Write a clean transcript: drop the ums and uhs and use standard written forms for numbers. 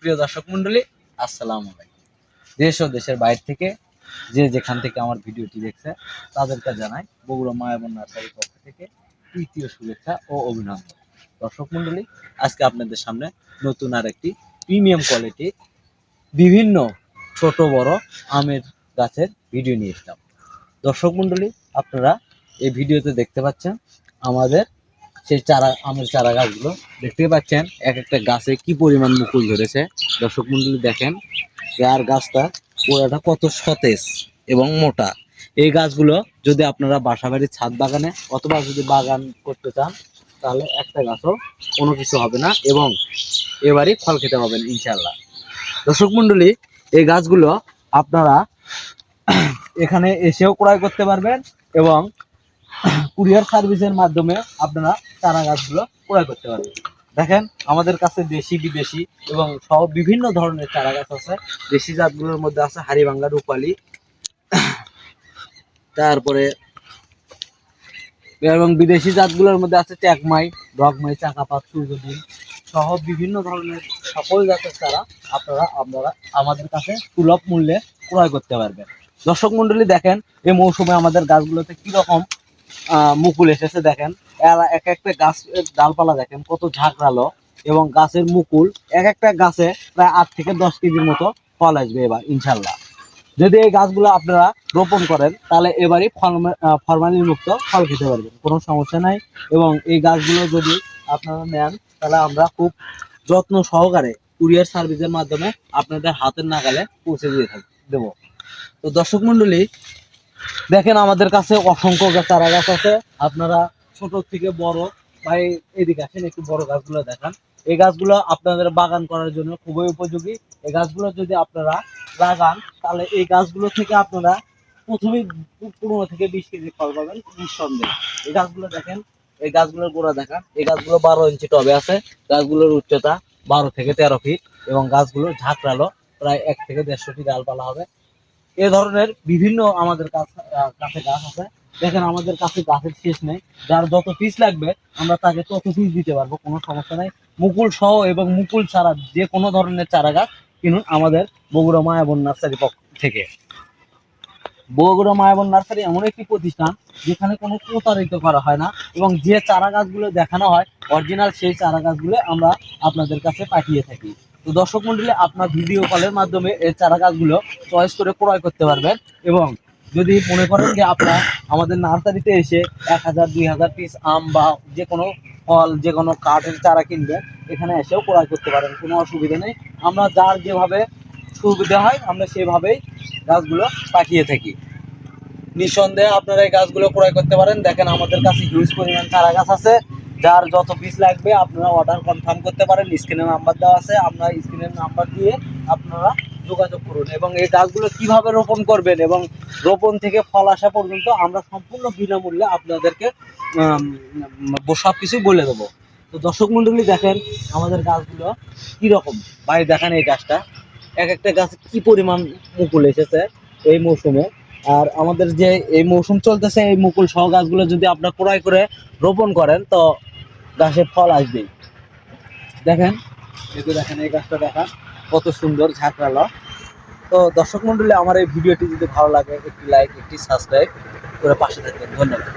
সুপ্রিয় দর্শক মন্ডলী, আসসালামু আলাইকুম। দেশ ও দেশের বাইরে থেকে যে যেখান থেকে আমার ভিডিওটি দেখছে তাদেরকে জানাই বগুড়া মায়াবন নার্সারির পক্ষ থেকে তৃতীয় শুভেচ্ছা ও অভিনন্দন। দর্শক মন্ডলী, আজকে আপনাদের সামনে নতুন আর একটি প্রিমিয়াম কোয়ালিটির বিভিন্ন ছোট বড় আমের গাছের ভিডিও নিয়ে এসলাম। দর্শক মন্ডলী, আপনারা এই ভিডিওতে দেখতে পাচ্ছেন আমাদের সেই আমের চারা গাছগুলো দেখতে পাচ্ছেন এক একটা গাছে কি পরিমাণ মুকুল ধরেছে। দর্শক মন্ডলী দেখেন আর গাছটা গোড়াটা কত সতেজ এবং মোটা। এই গাছগুলো যদি আপনারা বাসা বাড়ির ছাদ বাগানে অথবা যদি বাগান করতে চান তাহলে একটা গাছও কোনো কিছু হবে না এবং এবারই ফল খেতে পাবেন ইনশাল্লাহ। দর্শক মন্ডলী, এই গাছগুলো আপনারা এখানে এসেও ক্রয় করতে পারবেন এবং কুরিয়ার সার্ভিসের মাধ্যমে আপনারা চারা গাছগুলো ক্রয় করতে পারবেন। দেখেন আমাদের কাছে দেশি বিদেশি এবং সব বিভিন্ন ধরনের চারা গাছ আছে। দেশি জাতগুলোর মধ্যে আছে হাড়িভাঙ্গা, রূপালী, তারপরে এবং বিদেশি জাতগুলোর মধ্যে আছে চ্যাকমাই, ডগমাই, চাকাপাত, সূর্যদ্বীপ সহ বিভিন্ন ধরনের সকল জাতের চারা আপনারা আমাদের কাছে সুলভ মূল্যে ক্রয় করতে পারবেন। দর্শক মন্ডলী দেখেন এই মৌসুমে আমাদের গাছগুলোতে কিরকম মুকুল এসেছে। দেখেন এক একটা গাছের ডালপালা দেখেন কত ঝাঁকড়ালো এবং গাছের মুকুল এক একটা গাছে প্রায় 8 থেকে 10 কেজির মতো ফল আসবে এবার ইনশাল্লাহ। যদি এই গাছগুলো আপনারা রোপণ করেন তাহলে এবারই ফরমালিন মুক্ত ফল খেতে পারবেন, কোনো সমস্যা নাই। এবং এই গাছগুলো যদি আপনারা নেন তাহলে আমরা খুব যত্ন সহকারে কুরিয়ার সার্ভিসের মাধ্যমে আপনাদের হাতের নাগালে পৌঁছে দিয়ে দেবো। তো দর্শক মন্ডলী দেখেন আমাদের কাছে অসংখ্য চারা গাছ আছে। আপনারা ছোট থেকে বড় ভাই এদিকে আসেন, একটু বড় গাছগুলো দেখান। এই গাছগুলো আপনাদের বাগান করার জন্য খুবই উপযোগী। এই গাছগুলো যদি আপনারা লাগান তাহলে এই গাছগুলো থেকে আপনারা প্রথমেই 15 থেকে 20 কেজি ফল পাবেন নিঃসন্দেহে। এই গাছগুলো দেখেন, এই গাছগুলোর গোড়া দেখান। এই গাছগুলো 12 ইঞ্চি টবে আছে। গাছগুলোর উচ্চতা 12 থেকে 13 ফিট এবং গাছগুলো ঝাঁকড়ালো, প্রায় 1 থেকে 150টি ডালপালা হবে। এ ধরনের বিভিন্ন আমাদের কাছে গাছ আছে। দেখেন আমাদের কাছে গাছের শেষ নেই, যার যত পিস লাগবে আমরা তাকে তত পিস দিতে পারবো, কোনো সমস্যা নাই। মুকুল সহ এবং মুকুল ছাড়া যে কোনো ধরনের চারা গাছ কিনুন আমাদের বগুড়া মায়াবন নার্সারি পক্ষ থেকে। বগুড়া মায়াবন নার্সারি এমন একটি প্রতিষ্ঠান যেখানে কোনো প্রতারিত করা হয় না এবং যে চারা গাছগুলো দেখানো হয় অরিজিনাল সেই চারা গাছগুলো আমরা আপনাদের কাছে পাঠিয়ে থাকি। তো দর্শক মন্ডলী, আপনার ভিডিও কলের মাধ্যমে এই চারা গাছগুলো চয়েস করে ক্রয় করতে পারবেন এবং যদি মনে করেন যে আপনার আমাদের নার্সারিতে এসে 1000 2000 পিস আম বা যে কোনো ফল যে কোনো কাঠের চারা কিনবেন এখানে এসেও ক্রয় করতে পারেন, কোনো অসুবিধা নেই। আমরা যার যেভাবে সুবিধা হয় আমরা সেভাবেই গাছগুলো পাঠিয়ে থাকি। নিঃসন্দেহে আপনারা এই গাছগুলো ক্রয় করতে পারেন। দেখেন আমাদের কাছে হিউজ পরিমাণ চারা গাছ আছে, যার যত পিস লাগবে আপনারা অর্ডার কনফার্ম করতে পারেন। স্ক্রিনে নাম্বার দেওয়া আছে, আপনারা স্ক্রিনের নাম্বার দিয়ে আপনারা যোগাযোগ করুন এবং এই গাছগুলো কিভাবে রোপণ করবেন এবং রোপণ থেকে ফল আসা পর্যন্ত আমরা সম্পূর্ণ বিনামূল্যে আপনাদেরকে সব কিছুই বলে দেবো। তো দর্শক মন্ডলী দেখেন আমাদের গাছগুলো কীরকম, ভাই দেখেন এই গাছটা এক একটা গাছ কি পরিমাণ মুকুল এসেছে এই মৌসুমে। আর আমাদের যে এই মৌসুম চলতেছে এই মুকুল সহ গাছগুলো যদি আপনারা ক্রয় করে রোপণ করেন তো গাছের ফল আসবেই। দেখেন দেখেন এই গাছটা দেখান কত সুন্দর ঝাঁকড়ালো। তো দর্শক মন্ডলী, আমার এই ভিডিওটি যদি ভালো লাগে একটি লাইক একটি সাবস্ক্রাইব করে পাশে থাকবেন। ধন্যবাদ।